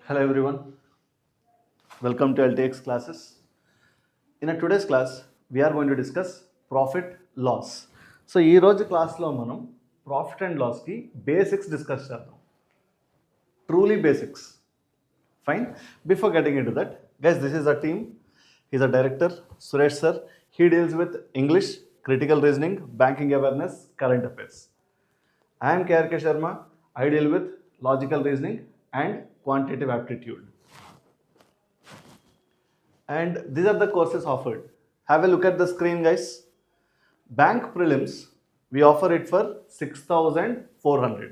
Hello everyone, welcome to LTX classes. In today's class, we are going to discuss profit loss. So ఈ రోజు క్లాస్లో మనం profit and లాస్కి basics discuss చేద్దాం. Truly basics. Fine. Before getting into that, guys, this is a team. He's a director, Suresh sir. He deals with English, critical reasoning, banking awareness, current affairs. I am KRK Sharma. I deal with logical reasoning and quantitative aptitude. And these are the courses offered. Have a look at the screen, guys. Bank prelims, we offer it for 6,400.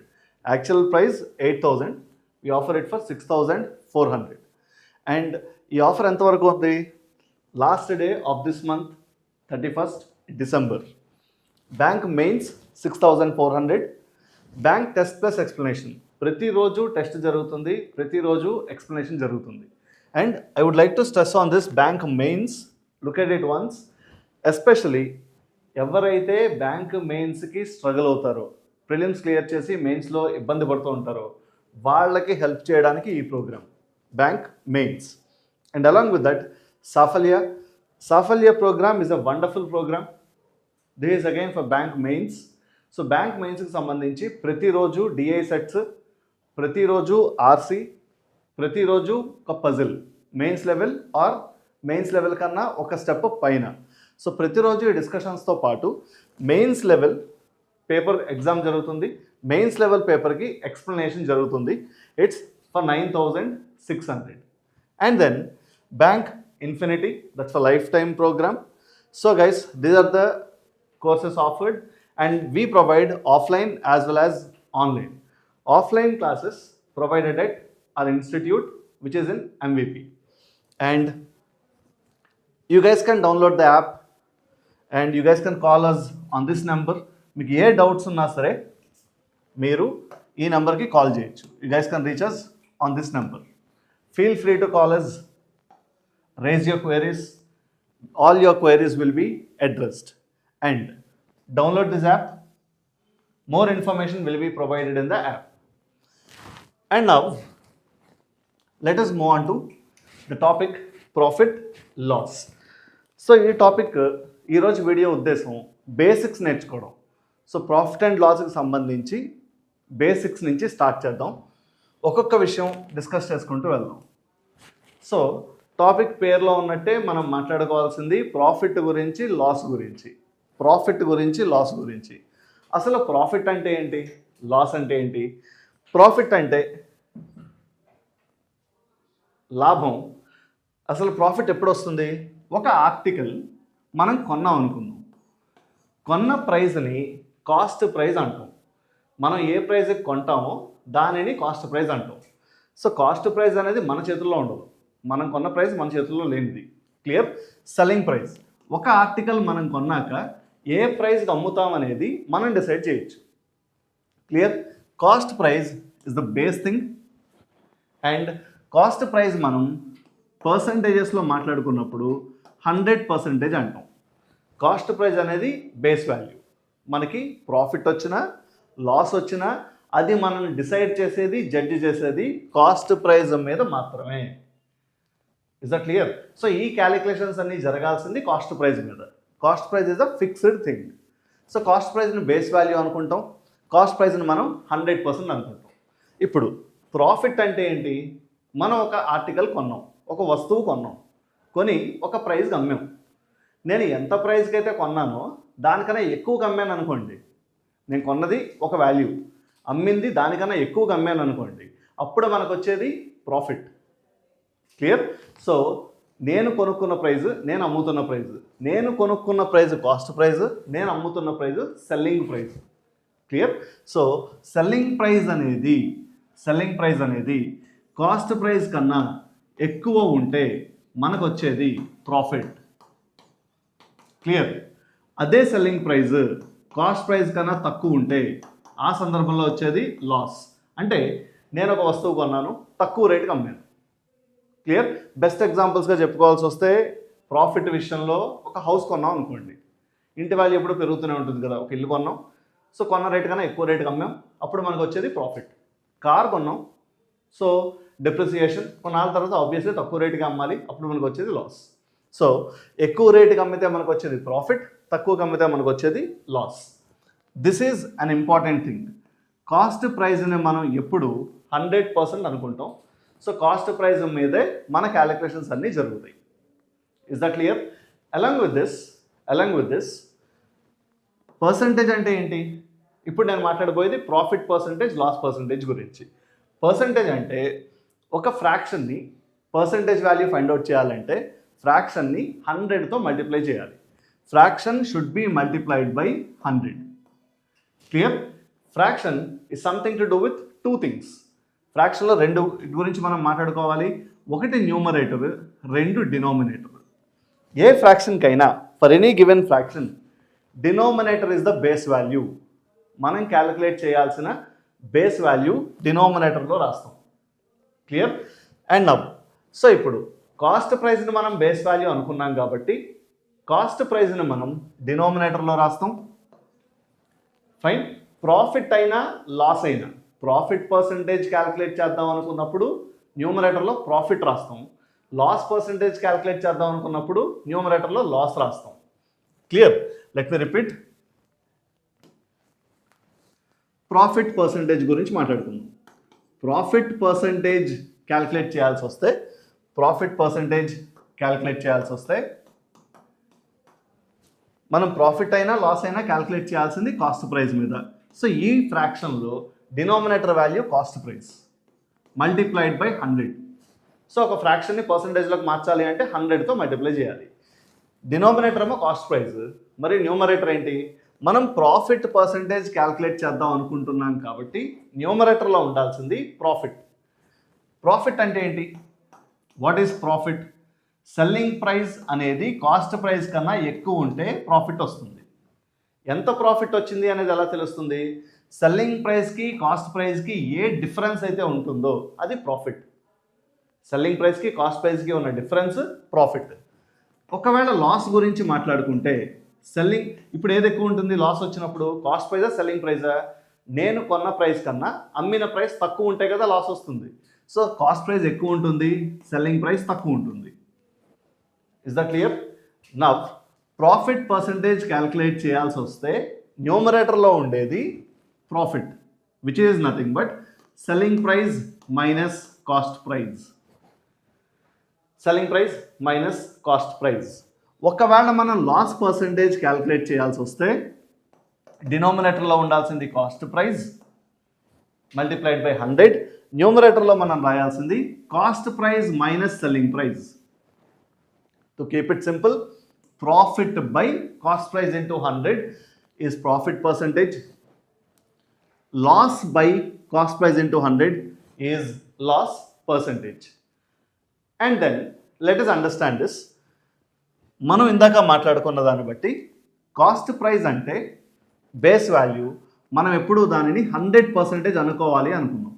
Actual price 8,000. We offer it for 6,400. And ఈ offer ఎంతవరకు ఉంది? Last day of this month 31st December. Bank mains 6,400. Bank test plus explanation, ప్రతిరోజు test జరుగుతుంది, ప్రతిరోజు explanation జరుగుతుంది. And I would like to stress on this bank mains. Look at it once. Especially ఎవరైతే bank మెయిన్స్కి struggle అవుతారో, prelims clear చేసి మెయిన్స్లో ఇబ్బంది పడుతూ ఉంటారో వాళ్ళకి హెల్ప్ చేయడానికి ఈ programme bank mains. And along with that Saphalya programme is a wonderful programme. This is again for bank mains. So bank మెయిన్స్కి సంబంధించి ప్రతిరోజు డిఐ సెట్స్, ప్రతిరోజు ఆర్సీ, ప్రతిరోజు ఒక puzzle, mains level or mains level కన్నా ఒక స్టెప్ పైన. సో ప్రతిరోజు ఈ డిస్కషన్స్తో పాటు మెయిన్స్ లెవెల్ పేపర్ ఎగ్జామ్ జరుగుతుంది, మెయిన్స్ లెవెల్ పేపర్కి ఎక్స్ప్లెనేషన్ జరుగుతుంది. It's for 9,600. And then bank infinity, that's for life time programme. So guys, these are the courses offered, and we provide offline as well as online. Offline classes provided at our institute, which is in MVP. And you guys can download the app and you guys can call us on this number. మీకు ఏ doubts ఉన్నా సరే మీరు ఈ నెంబర్కి call చేయొచ్చు. You guys can reach us on this number. Feel free to call us, raise your queries. All your queries will be addressed. And download this app. More information will be provided in the app. And now let us move on to the topic profit loss. So ఈ topic ఈరోజు video ఉద్దేశం basics నేర్చుకోవడం. So profit and లాస్కి సంబంధించి basics నుంచి start చేద్దాం. ఒక్కొక్క విషయం డిస్కస్ చేసుకుంటూ వెళ్దాం. సో టాపిక్ పేరులో ఉన్నట్టే మనం మాట్లాడుకోవాల్సింది ప్రాఫిట్ గురించి, లాస్ గురించి. ప్రాఫిట్ గురించి, లాస్ గురించి. అసలు ప్రాఫిట్ అంటే ఏంటి, లాస్ అంటే ఏంటి? ప్రాఫిట్ అంటే లాభం. అసలు ప్రాఫిట్ ఎప్పుడు వస్తుంది? ఒక ఆర్టికల్ మనం కొన్నాం అనుకుందాం, కొన్న ప్రైజ్ని కాస్ట్ ప్రైజ్ అంటాం. మనం ఏ ప్రైజ్కి కొంటామో దానిని కాస్ట్ ప్రైజ్ అంటాం. సో కాస్ట్ ప్రైజ్ అనేది మన చేతుల్లో ఉండదు, మనం కొన్న ప్రైస్ మన చేతుల్లో లేనిది. క్లియర్? Selling price. ఒక ఆర్టికల్ మనం కొన్నాక ఏ ప్రైస్కి అమ్ముతాం అనేది మనం డిసైడ్ చేయొచ్చు. Clear? Cost price is the base thing. And cost price మనం పర్సంటేజెస్లో మాట్లాడుకున్నప్పుడు 100% అంటాం. కాస్ట్ ప్రైస్ అనేది బేస్ వాల్యూ. మనకి ప్రాఫిట్ వచ్చినా లాస్ వచ్చినా అది మనం డిసైడ్ చేసేది, జడ్జి చేసేది కాస్ట్ ప్రైస్ మీద మాత్రమే. Is that clear? సో ఈ క్యాలిక్యులేషన్స్ అన్నీ జరగాల్సింది కాస్ట్ ప్రైస్ మీద. Cost price is a fixed thing. So cost ప్రైస్ని బేస్ వాల్యూ అనుకుంటాం, కాస్ట్ ప్రైస్ని మనం 100% అనుకుంటాం. ఇప్పుడు ప్రాఫిట్ అంటే ఏంటి? మనం ఒక ఆర్టికల్ కొన్నాం, ఒక వస్తువు కొన్నాం, కొని ఒక ప్రైస్కి అమ్మాం. నేను ఎంత ప్రైస్కి అయితే కొన్నానో దానికన్నా ఎక్కువగా అమ్మాను అనుకోండి, నేను కొన్నది ఒక వాల్యూ, అమ్మింది దానికన్నా ఎక్కువగా అమ్మాను అనుకోండి, అప్పుడు మనకు వచ్చేది ప్రాఫిట్. క్లియర్? సో నేను కొనుక్కున్న ప్రైజ్, నేను అమ్ముతున్న ప్రైజ్, నేను కొనుక్కున్న ప్రైజ్ కాస్ట్ ప్రైజ్, నేను అమ్ముతున్న price selling price. Clear? So selling price అనేది కాస్ట్ ప్రైజ్ కన్నా ఎక్కువ ఉంటే మనకు వచ్చేది ప్రాఫిట్. క్లియర్? అదే సెల్లింగ్ ప్రైజ్ కాస్ట్ ప్రైజ్ కన్నా తక్కువ ఉంటే ఆ సందర్భంలో వచ్చేది లాస్. అంటే నేను ఒక వస్తువు కొన్నాను, తక్కువ రేటుకి అమ్మాను. క్లియర్? బెస్ట్ ఎగ్జాంపుల్స్గా చెప్పుకోవాల్సి వస్తే ప్రాఫిట్ విషయంలో ఒక హౌస్ కొన్నాం అనుకోండి, ఇంటి వాల్యూ ఎప్పుడు పెరుగుతూనే ఉంటుంది కదా. ఒక ఇల్లు కొన్నాం, సో కొన్న రేటు కన్నా ఎక్కువ రేటుకి అమ్మాం, అప్పుడు మనకు వచ్చేది ప్రాఫిట్. కార్ కొన్నాం, సో డిప్రిసియేషన్, కొన్నాళ్ళ తర్వాత ఆబ్వియస్లీ తక్కువ రేటుకి అమ్మాలి, అప్పుడు మనకు వచ్చేది లాస్. సో ఎక్కువ రేటుకి అమ్మితే మనకు వచ్చేది ప్రాఫిట్, తక్కువకి అమ్మితే మనకు వచ్చేది loss. This is an important thing. Cost ప్రైజ్ని మనం ఎప్పుడు 100% అనుకుంటాం. సో కాస్ట్ ప్రైజ్ మీదే మన క్యాలిక్యులేషన్స్ అన్నీ జరుగుతాయి. Is that clear? Along with this percentage అంటే ఏంటి? ఇప్పుడు నేను మాట్లాడబోయేది ప్రాఫిట్ పర్సంటేజ్, లాస్ పర్సంటేజ్ గురించి. పర్సంటేజ్ అంటే ఒక ఫ్రాక్షన్ని పర్సంటేజ్ వాల్యూ ఫైండ్ అవుట్ చేయాలంటే ఫ్రాక్షన్ని 100తో మల్టిప్లై చేయాలి. Fraction should be multiplied by 100. Clear? Fraction is something to do with 2 things. ఫ్రాక్షన్లో 2 గురించి మనం మాట్లాడుకోవాలి. ఒకటి న్యూమరేటర్, 2 డినామినేటర్. ఏ ఫ్రాక్షన్కైనా for any given fraction denominator is the base value. మనం క్యాలిక్యులేట్ చేయాల్సిన బేస్ వాల్యూ డినామినేటర్లో రాస్తాం. క్లియర్? అండ్ నౌ సో ఇప్పుడు కాస్ట్ ప్రైజ్ని మనం బేస్ వాల్యూ అనుకున్నాం కాబట్టి కాస్ట్ ప్రైజ్ని మనం డినామినేటర్లో రాస్తాం. ఫైన్. ప్రాఫిట్ అయినా లాస్ అయినా ప్రాఫిట్ పర్సంటేజ్ క్యాలిక్యులేట్ చేద్దాం అనుకున్నప్పుడు న్యూమరేటర్లో ప్రాఫిట్ రాస్తాం. లాస్ పర్సంటేజ్ క్యాలిక్యులేట్ చేద్దాం అనుకున్నప్పుడు న్యూమరేటర్లో లాస్ రాస్తాం. Clear? Let me repeat. Profit percentage గురించి మాట్లాడుకుందాం. ప్రాఫిట్ పర్సంటేజ్ క్యాలిక్యులేట్ చేయాల్సి వస్తే మనం ప్రాఫిట్ అయినా లాస్ అయినా క్యాలిక్యులేట్ చేయాల్సింది కాస్ట్ ప్రైస్ మీద. సో ఈ ఫ్రాక్షన్లో denominator value cost price multiplied by 100. So ఒక ఫ్రాక్షన్ని పర్సంటేజ్లోకి మార్చాలి అంటే 100తో మల్టిప్లై చేయాలి. డినామినేటర్ ఏమో కాస్ట్ ప్రైస్, మరి న్యూమరేటర్ ఏంటి? మనం ప్రాఫిట్ పర్సంటేజ్ క్యాలిక్యులేట్ చేద్దాం అనుకుంటున్నాం కాబట్టి న్యూమరేటర్లో ఉండాల్సింది ప్రాఫిట్. ప్రాఫిట్ అంటే ఏంటి? What is profit? Selling price అనేది కాస్ట్ ప్రైస్ కన్నా ఎక్కువ ఉంటే ప్రాఫిట్ వస్తుంది. ఎంత ప్రాఫిట్ వచ్చింది అనేది ఎలా తెలుస్తుంది? సెల్లింగ్ ప్రైస్కి కాస్ట్ ప్రైస్కి ఏ డిఫరెన్స్ అయితే ఉంటుందో అది ప్రాఫిట్. సెల్లింగ్ ప్రైస్కి కాస్ట్ ప్రైస్కి ఉన్న డిఫరెన్స్ ప్రాఫిట్. ఒకవేళ లాస్ గురించి మాట్లాడుకుంటే సెల్లింగ్ ఇప్పుడు ఏది ఎక్కువ ఉంటుంది లాస్ వచ్చినప్పుడు? కాస్ట్ ప్రైజా సెల్లింగ్ ప్రైజా? నేను కొన్న ప్రైస్ కన్నా అమ్మిన ప్రైస్ తక్కువ ఉంటే కదా లాస్ వస్తుంది. సో కాస్ట్ ప్రైస్ ఎక్కువ ఉంటుంది, సెల్లింగ్ ప్రైస్ తక్కువ ఉంటుంది. Is that clear? Now profit percentage calculate చేయాల్సి వస్తే న్యూమరేటర్లో ఉండేది profit, which is nothing but selling price minus cost price. Selling price minus cost price. ఒకవేళ మనం లాస్ పర్సంటేజ్ క్యాలిక్యులేట్ చేయాల్సి వస్తే డినామినేటర్లో ఉండాల్సింది కాస్ట్ ప్రైస్ మల్టిప్లైడ్ బై 100. న్యూమరేటర్లో మనం రాయాల్సింది cost price minus selling price. To keep it simple, profit by cost price into 100 is profit percentage. Loss by cost price into 100 is loss percentage. And then let us understand this. మనం ఇందాక మాట్లాడుకున్న దాన్ని బట్టి cost price అంటే base value, మనం ఎప్పుడు దానిని 100% అనుకోవాలి అనుకున్నాం.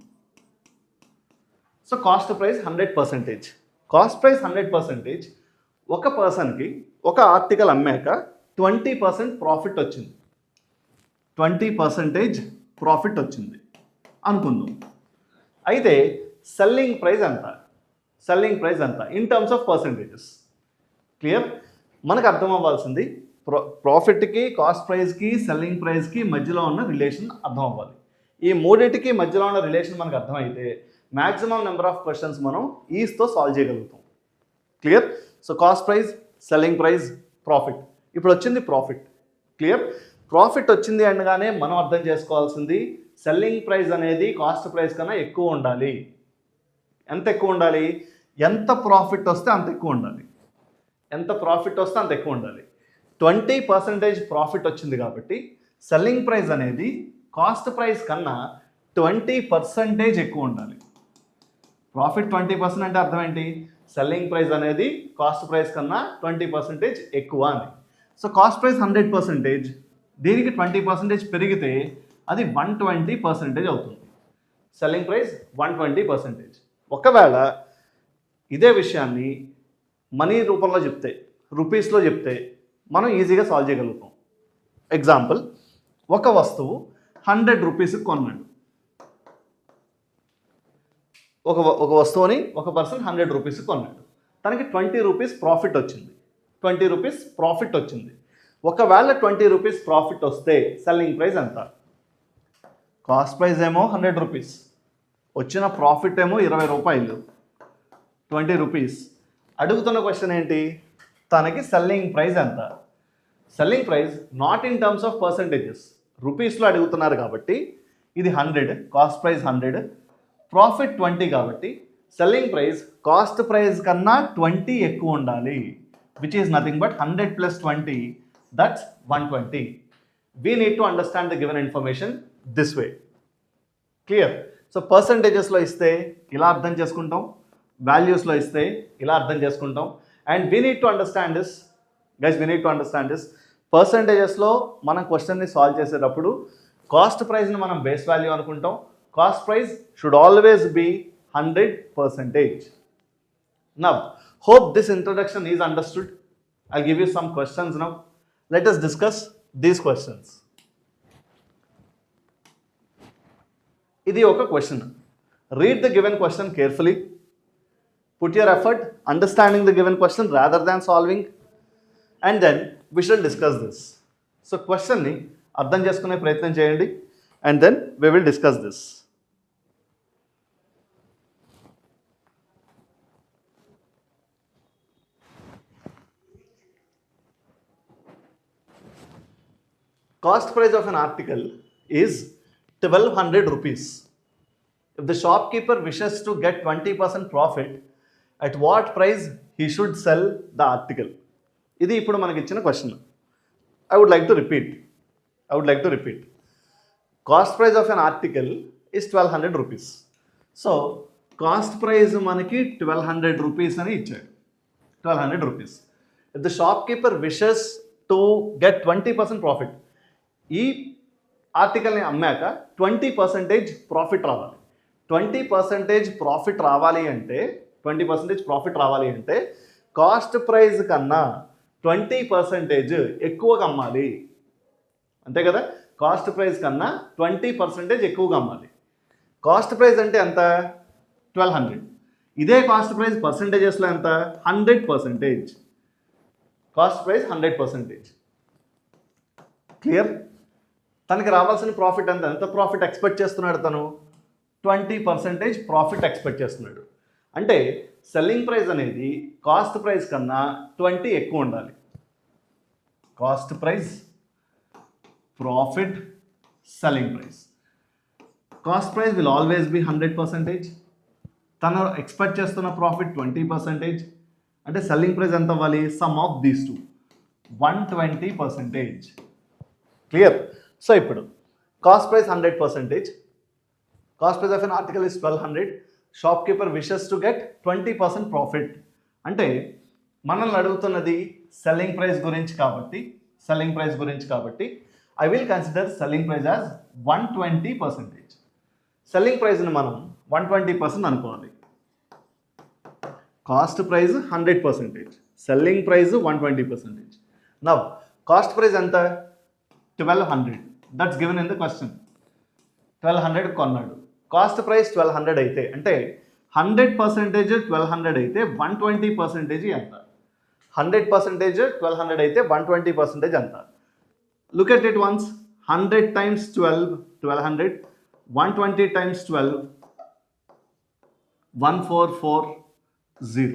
So cost price 100%. Cost price 100%. ఒక పర్సన్కి ఒక ఆర్టికల్ అమ్మాక 20% ప్రాఫిట్ వచ్చింది, 20% ప్రాఫిట్ వచ్చింది అనుకుందాం. అయితే సెల్లింగ్ ప్రైస్ ఎంత in terms of percentages? Clear? మనకు అర్థం అవ్వాల్సింది ప్రాఫిట్కి, కాస్ట్ ప్రైస్కి, సెల్లింగ్ ప్రైస్కి మధ్యలో ఉన్న రిలేషన్ అర్థం అవ్వాలి. ఈ మూడింటికి మధ్యలో ఉన్న రిలేషన్ మనకు అర్థమైతే మ్యాక్సిమం నెంబర్ ఆఫ్ క్వశ్చన్స్ మనం ఈస్తో సాల్వ్ చేయగలుగుతాం. Clear? So cost price, selling price, profit. ఇప్పుడు వచ్చింది ప్రాఫిట్. క్లియర్? ప్రాఫిట్ వచ్చింది అనగానే మనం అర్థం చేసుకోవాల్సింది సెల్లింగ్ ప్రైస్ అనేది కాస్ట్ ప్రైస్ కన్నా ఎక్కువ ఉండాలి. ఎంత ఎక్కువ ఉండాలి? ఎంత ప్రాఫిట్ వస్తే అంత ఎక్కువ ఉండాలి. 20% ప్రాఫిట్ వచ్చింది కాబట్టి సెల్లింగ్ ప్రైస్ అనేది కాస్ట్ ప్రైస్ కన్నా 20% ఎక్కువ ఉండాలి. ప్రాఫిట్ 20% అంటే అర్థం ఏంటి? సెల్లింగ్ ప్రైస్ అనేది కాస్ట్ ప్రైస్ కన్నా 20% ఎక్కువ అని. సో కాస్ట్ ప్రైస్ 100%, దీనికి 20% పెరిగితే అది 120% అవుతుంది. Selling price 120%. ఒకవేళ ఇదే విషయాన్ని మనీ రూపంలో చెప్తే, రూపీస్లో చెప్తే మనం ఈజీగా సాల్వ్ చేయగలుగుతాం. ఎగ్జాంపుల్, ఒక వస్తువు 100 రూపీస్కి కొన్నాడు. ఒక వస్తువుని ఒక పర్సన్ 100 రూపీస్ కొన్నాడు, తనకి 20 రూపీస్ ప్రాఫిట్ వచ్చింది. 20 రూపీస్ ప్రాఫిట్ వచ్చింది. ఒకవేళ 20 రూపీస్ ప్రాఫిట్ వస్తే సెల్లింగ్ ప్రైస్ ఎంత? కాస్ట్ ప్రైస్ ఏమో 100 రూపీస్, వచ్చిన ప్రాఫిట్ ఏమో 20 రూపాయలు, 20 రూపీస్. అడుగుతున్న క్వశ్చన్ ఏంటి? తనకి సెల్లింగ్ ప్రైస్ ఎంత? Selling price not in terms of percentages, రూపీస్లో అడుగుతున్నారు కాబట్టి ఇది 100, కాస్ట్ ప్రైస్ 100, ప్రాఫిట్ 20 కాబట్టి సెల్లింగ్ ప్రైస్ కాస్ట్ ప్రైస్ కన్నా 20 ఎక్కువ ఉండాలి, which is nothing but 100 + 20, that's 120. We need to understand the given information this way. Clear? So పర్సంటేజెస్లో ఇస్తే ఇలా అర్థం చేసుకుంటాం, వాల్యూస్లో ఇస్తే ఇలా అర్థం చేసుకుంటాం. And we need to understand this guys, we need to understand this. పర్సంటేజెస్లో మనం క్వశ్చన్ని సాల్వ్ చేసేటప్పుడు కాస్ట్ ప్రైస్ని మనం బేస్ వాల్యూ అనుకుంటాం. Cost price should always be 100%. Now, hope this introduction is understood. I'll give you some questions now. Let us discuss these questions. ఇది ఒక question. Read the given question carefully. Put your effort understanding the given question rather than solving, and then we shall discuss this. So క్వశ్చన్ని అర్థం చేసుకునే ప్రయత్నం చేయండి, and then we will discuss this. Cost price of an article is 1200 rupees. If the shopkeeper wishes to get 20% profit, at what price he should sell the article? ఇది ఇప్పుడు మనకి ఇచ్చిన question. I would like to repeat. Cost price of an article is 1200 rupees. So cost price మనకి 1200 rupees అని ఇచ్చాడు. 1200 rupees. If the shopkeeper wishes to get 20% profit, ఈ ఆర్టికల్ని అమ్మాక 20% profit రావాలి. 20% profit రావాలి అంటే 20% ప్రాఫిట్ రావాలి అంటే కాస్ట్ ప్రైస్ కన్నా 20% ఎక్కువగా అమ్మాలి, అంతే కదా? కాస్ట్ ప్రైస్ కన్నా 20% ఎక్కువగా అమ్మాలి. కాస్ట్ ప్రైస్ అంటే ఎంత? 1200. ఇదే కాస్ట్ ప్రైస్ పర్సంటేజెస్లో ఎంత? 100%. Cost price 100%. క్లియర్? తనకి రావాల్సిన ప్రాఫిట్ ఎంత? ఎంత ప్రాఫిట్ ఎక్స్పెక్ట్ చేస్తున్నాడు తను? 20% ప్రాఫిట్ ఎక్స్పెక్ట్ చేస్తున్నాడు. అంటే సెల్లింగ్ ప్రైస్ అనేది కాస్ట్ ప్రైస్ కన్నా 20 ఎక్కువ ఉండాలి. Cost price, profit, selling price. Cost price will always be 100%. తను ఎక్స్పెక్ట్ చేస్తున్న ప్రాఫిట్ 20%. అంటే సెల్లింగ్ ప్రైస్ ఎంత అవ్వాలి? Sum of these two, 120%. Clear? So ఇప్పుడు cost price 100%. Cost price of an article is 1200. Shopkeeper wishes to get 20% profit. అంటే మనల్ని అడుగుతున్నది సెల్లింగ్ ప్రైస్ గురించి కాబట్టి I will consider selling price as 120%. Selling ప్రైస్ని మనం 120% అనుకోవాలి. Cost price 100%, selling price 120%. Now cost price ఎంత? 1200. That's given in the question. 1200 కొన్నాడు. కాస్ట్ ప్రైస్ 1200 అయితే అంటే 100% 1200 అయితే 120% ఎంత? 100% 1200 అయితే 120% ఎంత? Look at it once. 100 times 12, 1200. 120 times 12, 1440.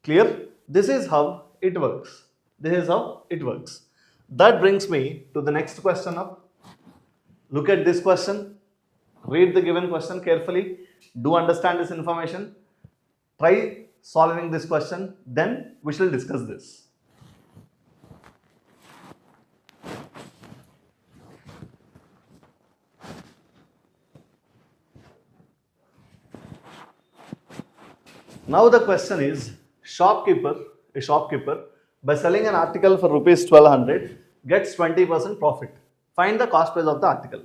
Clear? This is how it works. That brings me to the next question up. Look at this question. Read the given question carefully. Do understand this information. Try solving this question. Then we shall discuss this. Now the question is, a shopkeeper by selling an article for rupees 1200 gets 20% profit. Find the cost price of the article.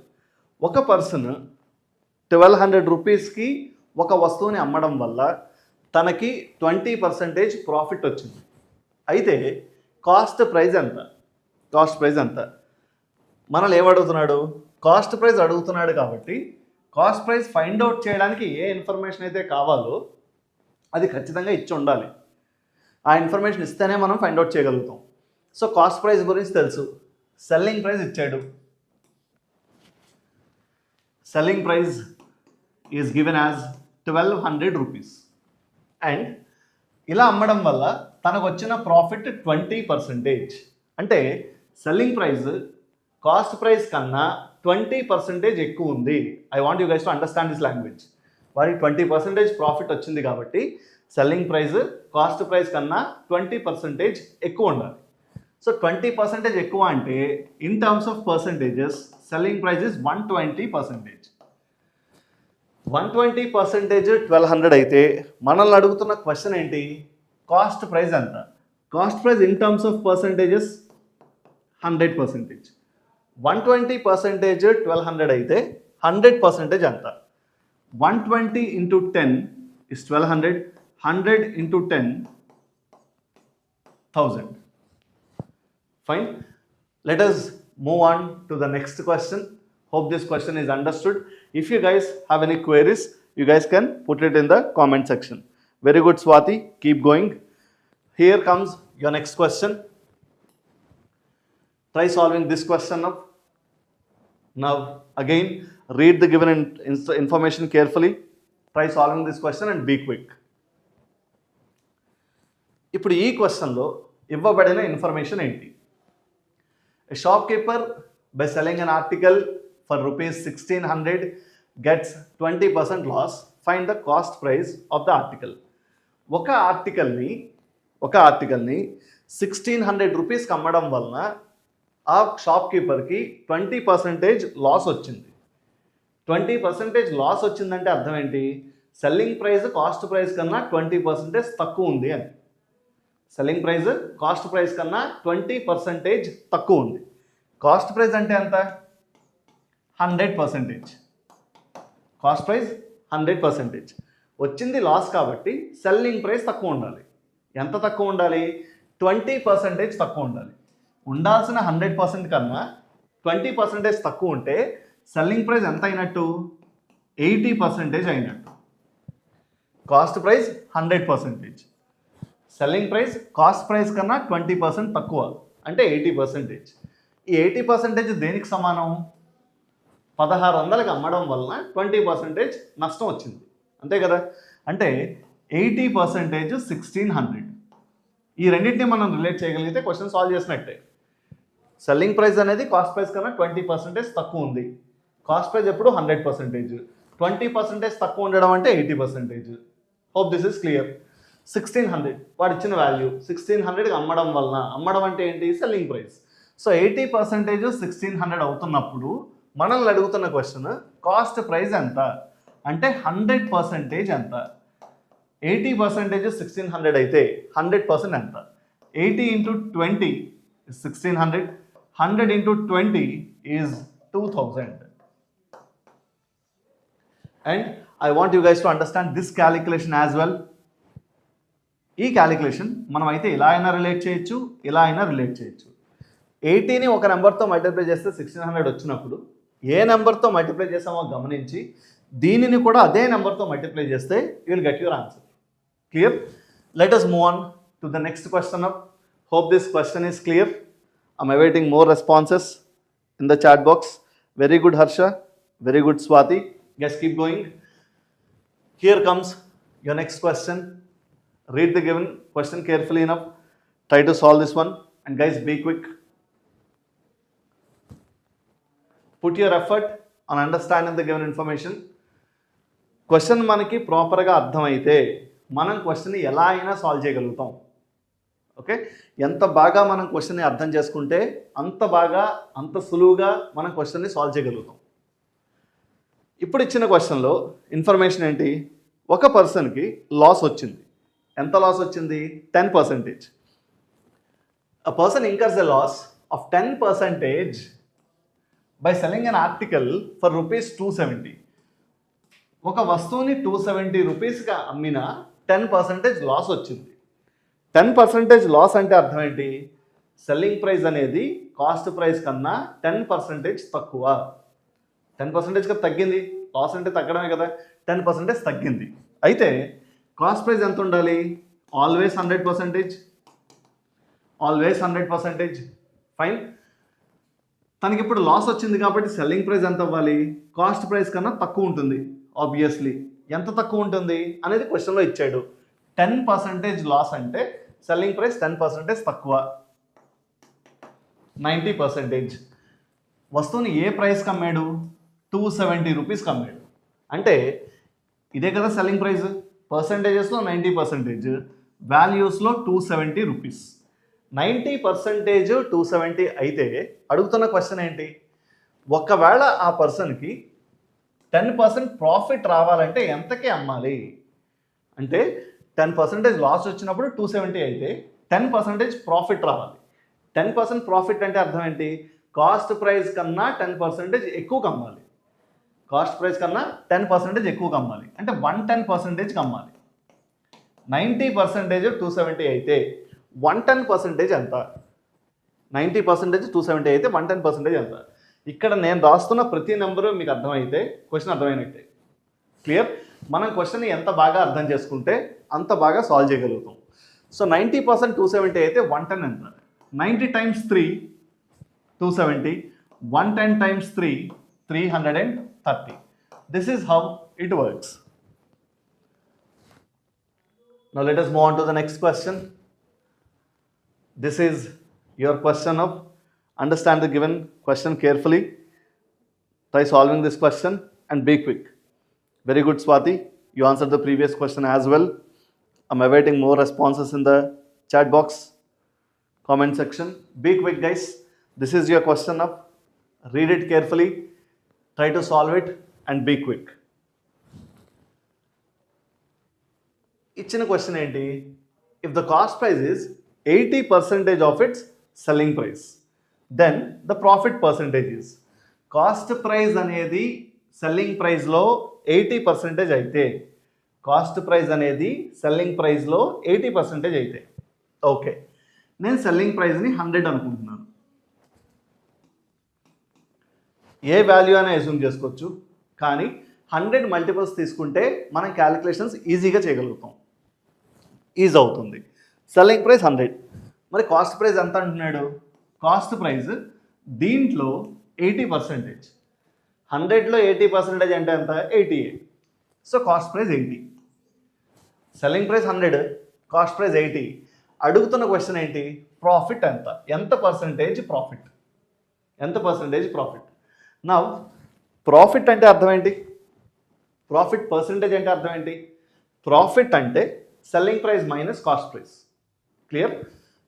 ఒక person 1200 రూపీస్కి ఒక వస్తువుని అమ్మడం వల్ల తనకి 20% profit వచ్చింది. అయితే cost price ఎంత? మనల్ని ఏమడుగుతున్నాడు? కాస్ట్ ప్రైస్ అడుగుతున్నాడు కాబట్టి కాస్ట్ ప్రైస్ ఫైండ్ అవుట్ చేయడానికి ఏ ఇన్ఫర్మేషన్ అయితే కావాలో అది ఖచ్చితంగా ఇచ్చి ఉండాలి. ఆ ఇన్ఫర్మేషన్ ఇస్తేనే మనం ఫైండ్ అవుట్ చేయగలుగుతాం. సో కాస్ట్ ప్రైస్ గురించి తెలుసు, సెల్లింగ్ ప్రైస్ ఇచ్చాడు. Selling price is given as 1200 rupees. And ఇలా అమ్మడం వల్ల తనకు వచ్చిన ప్రాఫిట్ 20%. అంటే సెల్లింగ్ ప్రైస్ కాస్ట్ ప్రైస్ కన్నా 20% ఎక్కువ ఉంది. I want you guys to understand this language. వారికి 20% ప్రాఫిట్ వచ్చింది కాబట్టి సెల్లింగ్ ప్రైస్ కాస్ట్ ప్రైస్ కన్నా 20% ఎక్కువ ఉండాలి. సో 20% ఎక్కువ అంటే in terms of percentages selling price is 120%. 120% 1200 అయితే మనల్ని అడుగుతున్న క్వశ్చన్ ఏంటి? కాస్ట్ ప్రైస్ ఎంత? Cost price in terms of percentages 100%. 120% 1200 అయితే 100% ఎంత? 120 into 10 is 1200. 100 into 10, 1000. Fine. Let us move on to the next question. Hope this question is understood. If you guys have any queries, you guys can put it in the comment section. Very good, Swati. Keep going. Here comes your next question. Try solving this question now. Now, again, read the given information carefully. Try solving this question and be quick. ఇప్పుడు ఈ క్వశ్చన్లో ఇవ్వబడిన information ఏంటి? A shopkeeper by selling an article for rupees 1600 gets 20% loss. Find the cost price of the article. ఒక ఆర్టికల్ని 1600 రూపీస్కి అమ్మడం వలన ఆ షాప్కీపర్కి 20% లాస్ వచ్చింది. 20% లాస్ వచ్చిందంటే అర్థం ఏంటి? సెల్లింగ్ ప్రైస్ కాస్ట్ ప్రైస్ కన్నా 20% తక్కువ ఉంది అని. సెల్లింగ్ ప్రైస్ కాస్ట్ ప్రైస్ కన్నా 20% తక్కువ ఉంది. కాస్ట్ ప్రైస్ అంటే ఎంత? 100%. Cost price 100%. వచ్చింది లాస్ కాబట్టి సెల్లింగ్ ప్రైస్ తక్కువ ఉండాలి. ఎంత తక్కువ ఉండాలి? 20% తక్కువ ఉండాలి. ఉండాల్సిన 100% కన్నా 20% తక్కువ ఉంటే సెల్లింగ్ ప్రైస్ ఎంత అయినట్టు? 80% అయినట్టు. Cost price 100%. Selling price cost price కన్నా 20% తక్కువ అంటే 80%. ఈ 80% దేనికి సమానం? 1600కి అమ్మడం వలన 20% నష్టం వచ్చింది, అంతే కదా? అంటే 80% 1600. ఈ రెండింటిని మనం రిలేట్ చేయగలిగితే క్వశ్చన్ సాల్వ్ చేసినట్టే. సెల్లింగ్ ప్రైస్ అనేది కాస్ట్ ప్రైస్ కన్నా 20% తక్కువ ఉంది. కాస్ట్ ప్రైస్ ఎప్పుడు 100%. 20% తక్కువ ఉండడం అంటే 80%. Hope this is clear. 1600 వాడు ఇచ్చిన వాల్యూ 1600కి అమ్మడం వలన, అమ్మడం అంటే ఏంటి? Selling price. సో 80% 1600 అవుతున్నప్పుడు మనల్ని అడుగుతున్న క్వశ్చన్ కాస్ట్ ప్రైస్ ఎంత అంటే 100% ఎంత? 80% 1600 అయితే 100% ఎంత? 80 into 20 is 1600. 100 into 20 is 2000. And I want you guys to understand this calculation as well. ఈ క్యాలిక్యులేషన్ మనం అయితే ఇలా అయినా రిలేట్ చేయొచ్చు, ఇలా అయినా రిలేట్ చేయొచ్చు. 80ని ఒక నెంబర్తో మల్టిప్లై చేస్తే 1600 వచ్చినప్పుడు ఏ నెంబర్తో మల్టిప్లై చేసామో గమనించి దీనిని కూడా అదే నెంబర్తో మల్టిప్లై చేస్తే you will get your answer. Clear? Let us move on to the next question up. Hope this question is clear. I'm awaiting more responses in the chat box. Very good, Harsha. Very good, Swati. Guys, keep going. Here comes your next question. Read the given question carefully enough. Try to solve this one. And guys, be quick. Put your effort on understanding the given information. Question మనకి ప్రాపర్గా అర్థమైతే మనం క్వశ్చన్ని ఎలా అయినా solve చేయగలుగుతాం. Okay, ఎంత బాగా మనం క్వశ్చన్ని అర్థం చేసుకుంటే అంత బాగా, అంత సులువుగా మనం క్వశ్చన్ని సాల్వ్ చేయగలుగుతాం. ఇప్పుడు ఇచ్చిన క్వశ్చన్లో ఇన్ఫర్మేషన్ ఏంటి? ఒక పర్సన్కి లాస్ వచ్చింది. ఎంత లాస్ వచ్చింది? 10%. A person incurs a loss of 10% by selling an article for rupees 270. ఒక వస్తువుని 270 రూపీస్గా అమ్మినా 10% లాస్ వచ్చింది. 10% లాస్ అంటే అర్థం ఏంటి? సెల్లింగ్ ప్రైస్ అనేది కాస్ట్ ప్రైస్ కన్నా 10% తక్కువ. 10% తగ్గింది లాస్ అంటే తగ్గడమే కదా, 10% తగ్గింది. అయితే కాస్ట్ ప్రైస్ ఎంత ఉండాలి? Always 100%, always 100%. ఫైన్. తనకి ఇప్పుడు లాస్ వచ్చింది కాబట్టి సెల్లింగ్ ప్రైస్ ఎంత అవ్వాలి? కాస్ట్ ప్రైస్ కన్నా తక్కువ ఉంటుంది ఆబ్వియస్లీ. ఎంత తక్కువ ఉంటుంది అనేది క్వశ్చన్లో ఇచ్చాడు. 10% లాస్ అంటే సెల్లింగ్ ప్రైస్ 10% తక్కువ, 90%. వస్తువుని ఏ ప్రైస్కి అమ్మాడు? 270 రూపీస్కి అమ్మాడు. అంటే ఇదే కదా సెల్లింగ్ ప్రైస్. పర్సంటేజెస్లో 90%, వాల్యూస్లో 270 రూపీస్. 90% 270 అయితే అడుగుతున్న క్వశ్చన్ ఏంటి? ఒకవేళ ఆ పర్సన్కి 10% ప్రాఫిట్ రావాలంటే ఎంతకి అమ్మాలి? అంటే 10% లాస్ వచ్చినప్పుడు 270 అయితే 10% ప్రాఫిట్ రావాలి. 10% ప్రాఫిట్ అంటే అర్థం ఏంటి? కాస్ట్ ప్రైస్ కన్నా 10% ఎక్కువ అమ్మాలి. కాస్ట్ ప్రైస్ కన్నా 10% ఎక్కువ అమ్మాలి అంటే 110% అమ్మాలి. 90% 270 అయితే 110% ఎంత? 90% 270 అయితే 110% ఎంత? ఇక్కడ నేను రాస్తున్న ప్రతి నెంబరు మీకు అర్థమైతే క్వశ్చన్ అర్థమైనట్టే. క్లియర్? మనం క్వశ్చన్ ఎంత బాగా అర్థం చేసుకుంటే అంత బాగా సాల్వ్ చేయగలుగుతాం. సో 90% 270 అయితే 110 ఎంత? 90 times 3 270, 110 times 3 330. This is how it works. Now let us move on to the next question. This is your question of understand the given question carefully. Try solving this question and be quick. Very good, Swati. You answered the previous question as well. I'm awaiting more responses in the chat box, comment section. Be quick, guys. This is your question of read it carefully, try to solve it and be quick. ఇచ్చిన question ఏంటి? If the cost price is 80% of its selling price, then the profit percentage is. Cost price అనేది selling ప్రైస్లో 80% అయితే, cost price అనేది selling ప్రైస్లో 80% అయితే, okay, నేను selling ప్రైస్ని 100 అనుకుంటున్నాను. ఏ వాల్యూ అయినా అస్యూమ్ చేసుకోవచ్చు, కానీ 100 మల్టిపుల్స్ తీసుకుంటే మనం క్యాలిక్యులేషన్స్ ఈజీగా చేయగలుగుతాం, ఈజీ అవుతుంది. సెల్లింగ్ ప్రైస్ 100, మరి కాస్ట్ ప్రైస్ ఎంత అంటున్నాడు? కాస్ట్ ప్రైస్ దీంట్లో 80%, 100లో 80% అంటే ఎంత? 88. So cost price 80, selling price 100, cost price 80. అడుగుతున్న క్వశ్చన్ ఏంటి? ప్రాఫిట్ ఎంత? ఎంత పర్సంటేజ్ ప్రాఫిట్? ఎంత పర్సంటేజ్ ప్రాఫిట్? నా ప్రాఫిట్ అంటే అర్థం ఏంటి? ప్రాఫిట్ పర్సంటేజ్ అంటే అర్థం ఏంటి? ప్రాఫిట్ అంటే selling price minus cost price. Clear?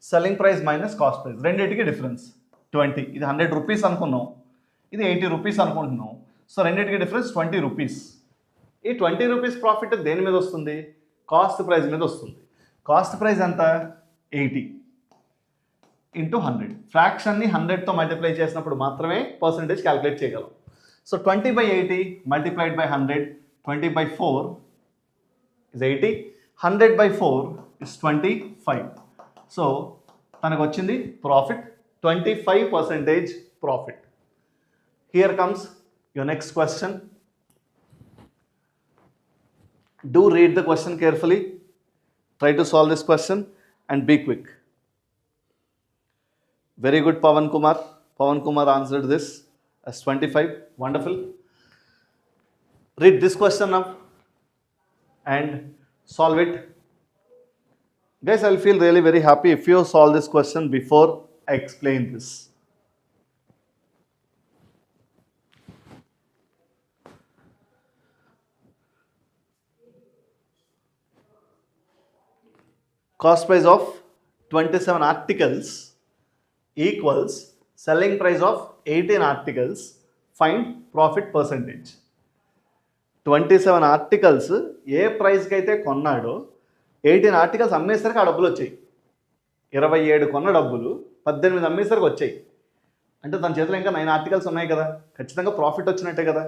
Selling price minus cost price, రెండింటికి డిఫరెన్స్ 20. ఇది 100 రూపీస్ అనుకున్నాం, ఇది 80 రూపీస్ అనుకుంటున్నాం. సో రెండింటికి డిఫరెన్స్ 20 రూపీస్. ఈ 20 రూపీస్ ప్రాఫిట్ దేని మీద వస్తుంది? కాస్ట్ ప్రైస్ మీద వస్తుంది. కాస్ట్ ప్రైస్ ఎంత? 80 ఇంటూ 100. ఫ్రాక్షన్ని 100తో మల్టిప్లై చేసినప్పుడు మాత్రమే పర్సంటేజ్ క్యాలిక్యులేట్ చేయగలం. So 20/80 multiplied by 100, 20/4 is 80, 100/4 is 25. So తనకు వచ్చింది profit 25% profit. Here comes your next question. Do read the question carefully, try to solve this question and be quick. Very good, Pawan Kumar. Pawan Kumar answered this as 25. Wonderful. Read this question now and solve it. Guys, I'll feel really very happy if you solve this question before I explain this. Cost price of 27 articles equals selling price of 18 articles. Find profit percentage. 27 articles ఏ ప్రైస్కి అయితే కొన్నాడో 18 articles అమ్మేసరికి ఆ డబ్బులు వచ్చాయి. 27 కొన్న డబ్బులు 18 అమ్మేసరికి వచ్చాయి. అంటే తన చేతిలో ఇంకా 9 ఆర్టికల్స్ ఉన్నాయి కదా, ఖచ్చితంగా ప్రాఫిట్ వచ్చినట్టే కదా.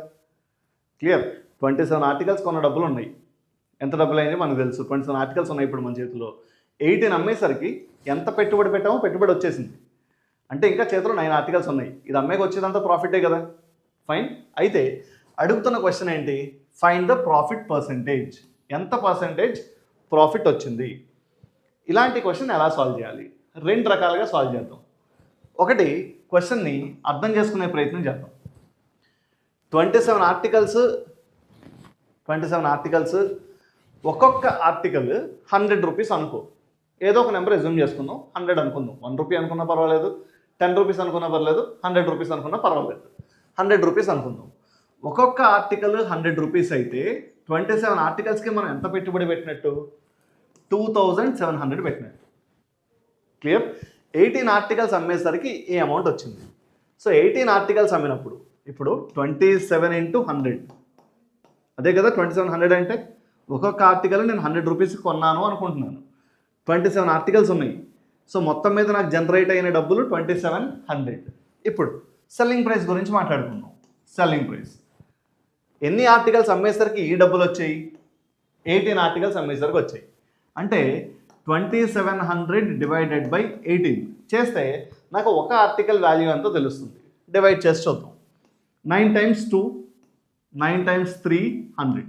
క్లియర్? 27 ఆర్టికల్స్ కొన్న డబ్బులు ఉన్నాయి. ఎంత డబ్బులు అయినాయి మనకు తెలుసు. 27 ఆర్టికల్స్ ఉన్నాయి ఇప్పుడు మన చేతిలో. 18 అమ్మేసరికి ఎంత పెట్టుబడి పెట్టామో పెట్టుబడి వచ్చేసింది. అంటే ఇంకా చేతిలో 9 ఆర్టికల్స్ ఉన్నాయి. ఇది అమ్మేకి వచ్చేదంతా ప్రాఫిటే కదా. ఫైన్. అయితే అడుగుతున్న క్వశ్చన్ ఏంటి? Find the profit percentage. ఎంత పర్సంటేజ్ ప్రాఫిట్ వచ్చింది? ఇలాంటి క్వశ్చన్ ఎలా సాల్వ్ చేయాలి? రెండు రకాలుగా సాల్వ్ చేద్దాం. ఒకటి, క్వశ్చన్ని అర్థం చేసుకునే ప్రయత్నం చేద్దాం. 27 ఆర్టికల్స్, ఒక్కొక్క ఆర్టికల్ 100 రూపీస్ అనుకో. ఏదో ఒక నెంబర్ ఎజ్యూమ్ చేసుకుందాం, 100 అనుకుందాం. 1 రూపీ అనుకున్నా పర్వాలేదు, 10 రూపీస్ అనుకున్నా పర్లేదు, 100 రూపీస్ అనుకున్నా పర్వాలేదు. 100 రూపీస్ అనుకుందాం. ఒక్కొక్క ఆర్టికల్ 100 రూపీస్ అయితే 27 ఆర్టికల్స్కి మనం ఎంత పెట్టుబడి పెట్టినట్టు? 2700 పెట్టినట్టు. క్లియర్? 18 ఆర్టికల్స్ అమ్మేసరికి ఈ అమౌంట్ వచ్చింది. సో 18 ఆర్టికల్స్ అమ్మినప్పుడు ఇప్పుడు 27 × 100, అదే కదా 2700 అంటే. ఒక్కొక్క ఆర్టికల్ నేను 100 రూపీస్కి కొన్నాను అనుకుంటున్నాను. 27 ఆర్టికల్స్ ఉన్నాయి. సో మొత్తం మీద నాకు జనరేట్ అయిన డబ్బులు 2700. ఇప్పుడు సెల్లింగ్ ప్రైస్ గురించి మాట్లాడుకుందాం. సెల్లింగ్ ప్రైస్ ఎన్ని ఆర్టికల్స్ అమ్మేసరికి ఈ డబ్బులు వచ్చాయి? 18 ఆర్టికల్స్ అమ్మేసరికి వచ్చాయి. అంటే 2700 డివైడెడ్ బై 18 చేస్తే నాకు ఒక ఆర్టికల్ వాల్యూ ఎంతో తెలుస్తుంది. డివైడ్ చేసి చూద్దాం. 9 × 2, 9 × 3 100.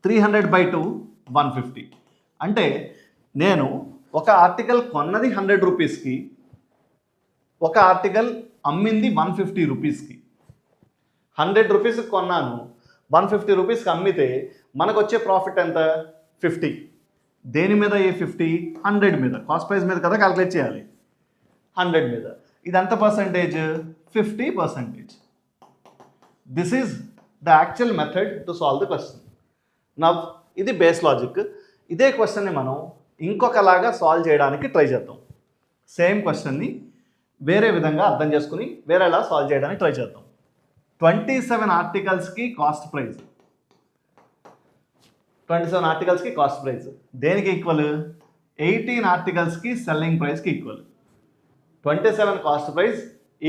300 / 2 150. అంటే నేను ఒక ఆర్టికల్ కొన్నది 100 రూపీస్కి, ఒక ఆర్టికల్ అమ్మింది 150 రూపీస్కి. 100 రూపీస్కి కొన్నాను, 150 రూపీస్కి అమ్మితే మనకు వచ్చే ప్రాఫిట్ ఎంత? 50. దేని మీద? ఏ 50? 100 మీద. కాస్ట్ ప్రైస్ మీద కదా క్యాలిక్యులేట్ చేయాలి. 100 మీద. ఇది ఎంత percentage? 50%. This is the actual method to solve the question. Now ఇది బేస్ లాజిక్. ఇదే క్వశ్చన్ని మనం ఇంకొకలాగా సాల్వ్ చేయడానికి ట్రై చేద్దాం. సేమ్ క్వశ్చన్ని వేరే విధంగా అర్థం చేసుకుని వేరేలా సాల్వ్ చేయడానికి ట్రై చేద్దాం. 27 ఆర్టికల్స్కి కాస్ట్ ప్రైస్. 27 ఆర్టికల్స్కి కాస్ట్ ప్రైస్ దేనికి ఈక్వల్? 18 ఆర్టికల్స్కి సెల్లింగ్ ప్రైస్కి equal. 27 cost price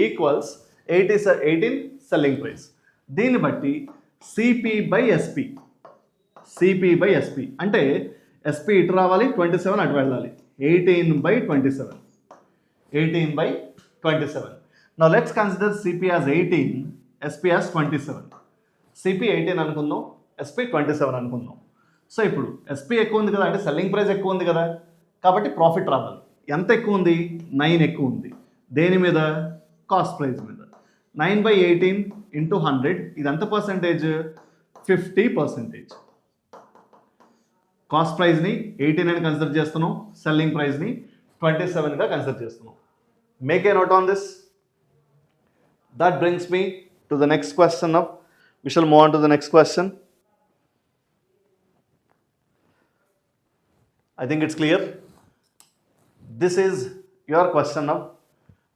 equals 18 selling price. దీన్ని బట్టి సిపి/ఎస్పి. అంటే ఎస్పి ఇటు రావాలి, 27 అటు వెళ్ళాలి. 18/27. 18/27. Now let's consider CP as 18, SP as 27. CP 18 అనుకుందాం, SP 27 అనుకుందాం. సో ఇప్పుడు SP ఎక్కువ ఉంది కదా, అంటే సెల్లింగ్ ప్రైస్ ఎక్కువ ఉంది కదా, కాబట్టి ప్రాఫిట్ రావాలి. ఎంత ఎక్కువ ఉంది? 9 ఎక్కువ ఉంది. దేని మీద? కాస్ట్ ప్రైస్ మీద. 9/18 × 100. ఇది ఎంత పర్సంటేజ్? 50%. కాస్ట్ ప్రైస్ని 18 అని కన్సిడర్ చేస్తున్నాం, సెల్లింగ్ ప్రైస్ని 27గా కన్సిడర్ చేస్తున్నాం. Make a note on this. That brings me to the next question. We shall move on to the next question. I think it's clear. This is your question now.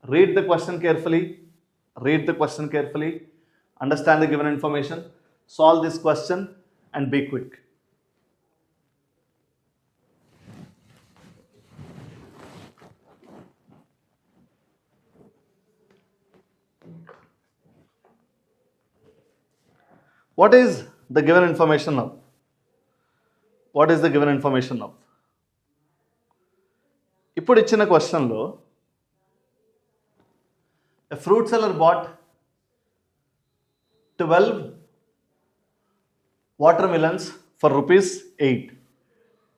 Read the question carefully. Understand the given information. Solve this question and be quick. What is the given information now? ఇప్పుడు ఇచ్చిన క్వశ్చన్లో a fruit seller bought 12 watermelons for ₹8.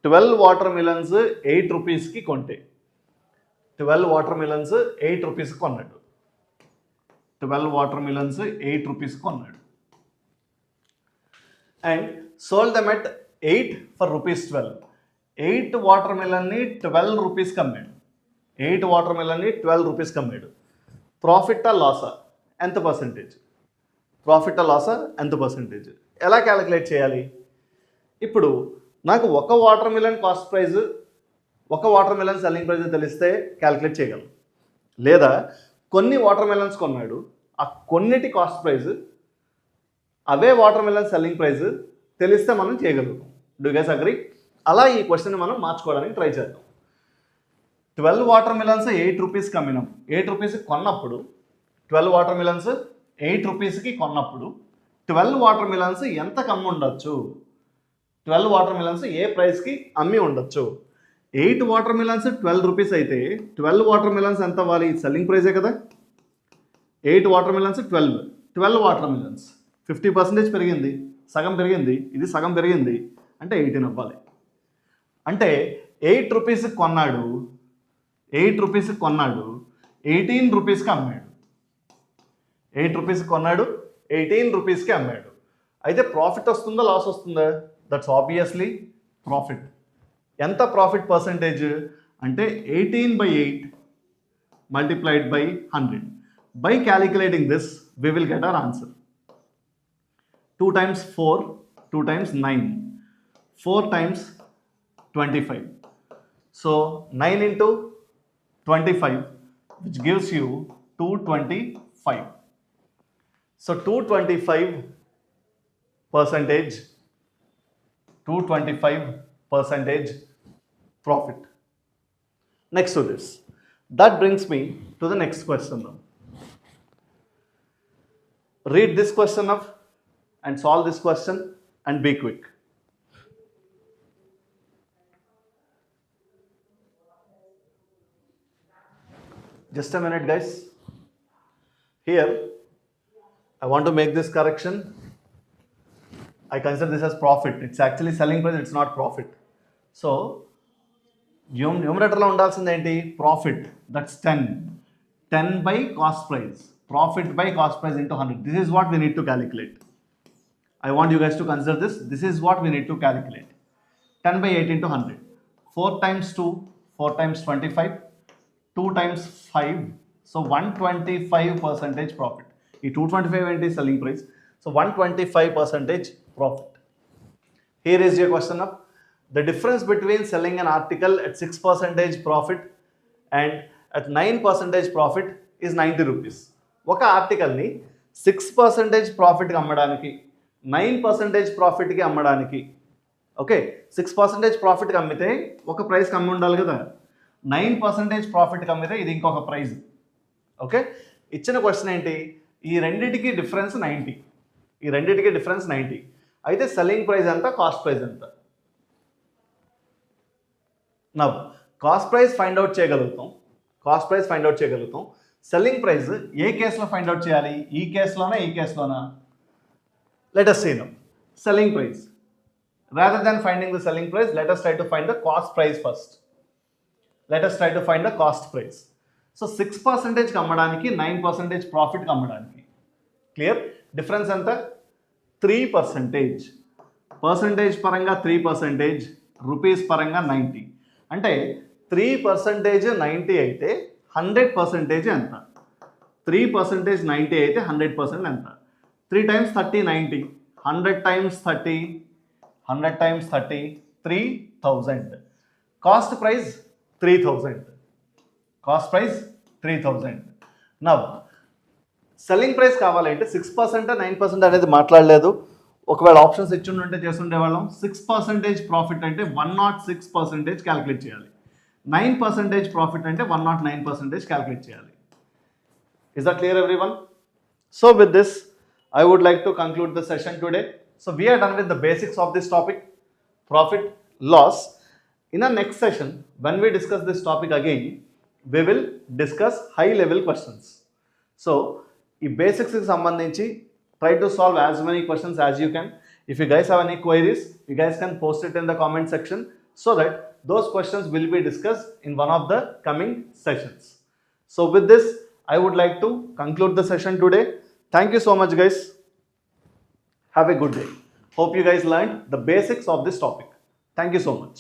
12 watermelons 8 రూపీస్కి కొంటే 12 watermelons 8 రూపీస్కి కొన్నాడు. 12 watermelons 8 రూపీస్కి కొన్నాడు. And sold them at 8 for ₹12. 8 వాటర్మెలన్ని 12 రూపీస్కి అమ్మాడు. 8 వాటర్మెలన్ని 12 రూపీస్కి అమ్మాడు. ప్రాఫిట్టా లాసా? ఎంత పర్సంటేజ్? ఎలా క్యాలిక్యులేట్ చేయాలి? ఇప్పుడు నాకు ఒక వాటర్మెలన్ కాస్ట్ ప్రైజ్, ఒక వాటర్మెలన్ సెల్లింగ్ ప్రైజ్ తెలిస్తే క్యాలిక్యులేట్ చేయగలం. లేదా కొన్ని వాటర్మెలన్స్ కొన్నాడు, ఆ కొన్నిటి కాస్ట్ ప్రైజ్, అవే వాటర్మెలన్ సెల్లింగ్ ప్రైస్ తెలిస్తే మనం చేయగలుగుతాం. Do guys agree? అలా ఈ క్వశ్చన్ మనం మార్చుకోవడానికి ట్రై చేద్దాం. 12 వాటర్మెలన్స్ 8 రూపీస్కి అమ్మినాం. 8 రూపీస్కి కొన్నప్పుడు 12 వాటర్మెలన్స్ 8 రూపీస్కి కొన్నప్పుడు 12 వాటర్మెలన్స్ ఎంతకు అమ్మి ఉండొచ్చు? 12 వాటర్మెలన్స్ ఏ ప్రైస్కి అమ్మి ఉండొచ్చు? 8 వాటర్మెలన్స్ 12 రూపీస్ అయితే 12 వాటర్మెలన్స్ ఎంత అవ్వాలి? సెల్లింగ్ ప్రైజే కదా. 8 వాటర్మెలన్స్ 12 వాటర్మెలన్స్ 50% పెరిగింది, సగం పెరిగింది, ఇది సగం పెరిగింది అంటే 18 అవ్వాలి. అంటే 8 రూపీస్కి కొన్నాడు, 8 రూపీస్కి కొన్నాడు, 18 రూపీస్కి అమ్మాడు. 8 రూపీస్కి కొన్నాడు, 18 రూపీస్కి అమ్మాడు. అయితే ప్రాఫిట్ వస్తుందా లాస్ వస్తుందా? That's obviously profit. ఎంత ప్రాఫిట్ పర్సంటేజ్ అంటే 18/8 multiplied by 100. By calculating this, we will get our answer. 2 times 4, 2 times 9, 4 times 25. So 9 into 25, which gives you 225. So 225% profit. Next to this, that brings me to the next question now. Read this question up and solve this question and be quick. Just a minute, guys. Here, I want to make this correction. I consider this as profit. It's actually selling price, it's not profit. So, న్యూమరేటర్లో ఉండాల్సింది ఏంటి? Profit. That's 10 by cost price. Profit by cost price into 100. This is what we need to calculate. I want you guys to consider this. This is what we need to calculate. 10/8 into 100. 4 times 2, 4 times 25, 2 times 5. So 125% profit. ఈ 225 ఏంటి? Selling price. So 125% profit. Here is your question of the difference between selling an article at 6% profit and at 9% profit is 90 rupees. ఒక ఆర్టికల్ని 6% ప్రాఫిట్కి అమ్మడానికి, 9% ప్రాఫిట్కి అమ్మడానికి, okay, 6% ప్రాఫిట్కి అమ్మితే ఒక ప్రైస్కి అమ్మి ఉండాలి కదా, 9% ప్రాఫిట్కి అమ్మితే ఇది ఇంకొక ప్రైస్. ఓకే, ఇచ్చిన క్వశ్చన్ ఏంటి? ఈ రెండింటికి డిఫరెన్స్ 90. ఈ రెండింటికి డిఫరెన్స్ 90. అయితే సెల్లింగ్ ప్రైస్ ఎంత, కాస్ట్ ప్రైస్ ఎంత? Now cost price find out చేయగలుగుతాం, కాస్ట్ ప్రైస్ ఫైండ్ అవుట్ చేయగలుగుతాం. సెల్లింగ్ ప్రైస్ ఏ కేసులో ఫైండ్ అవుట్ చేయాలి? ఈ కేసులోనా, ఈ కేసులోనా? Let us see now. Selling price. Rather than finding the selling price, let us try to find the cost price first. Let us try to find the cost price. So 6% అమ్మడానికి, 9% ప్రాఫిట్కి అమ్మడానికి. Clear? Difference ఎంత? 3%. Percentage పరంగా 3%, rupees పరంగా 90. అంటే 3% 90 అయితే 100% ఎంత? 3% 90 అయితే 100% ఎంత? 3 times 30 90. 100 times 30, 100 times 30, 3000. Cost price 3000. Cost price 3000. Now, selling price కావాలంటే 6% 9% అనేది మాట్లాడలేదు. ఒకవేళ ఆప్షన్స్ ఇచ్చిండే చేస్తుండే వాళ్ళం. 6% ప్రాఫిట్ అంటే 106% క్యాలిక్యులేట్ చేయాలి. 9% ప్రాఫిట్ అంటే 109% క్యాలిక్యులేట్ చేయాలి. Is that clear, everyone? So with this, I would like to conclude the session today. So we are done with the basics of this topic, profit, loss. In our next session, when we discuss this topic again, we will discuss high level questions. So, ఈ బేసిక్స్కి సంబంధించి try to solve as many questions as you can. If you guys have any queries, you guys can post it in the comment section so that those questions will be discussed in one of the coming sessions. So with this, I would like to conclude the session today. Thank you so much, guys. Have a good day. Hope you guys learned the basics of this topic. Thank you so much.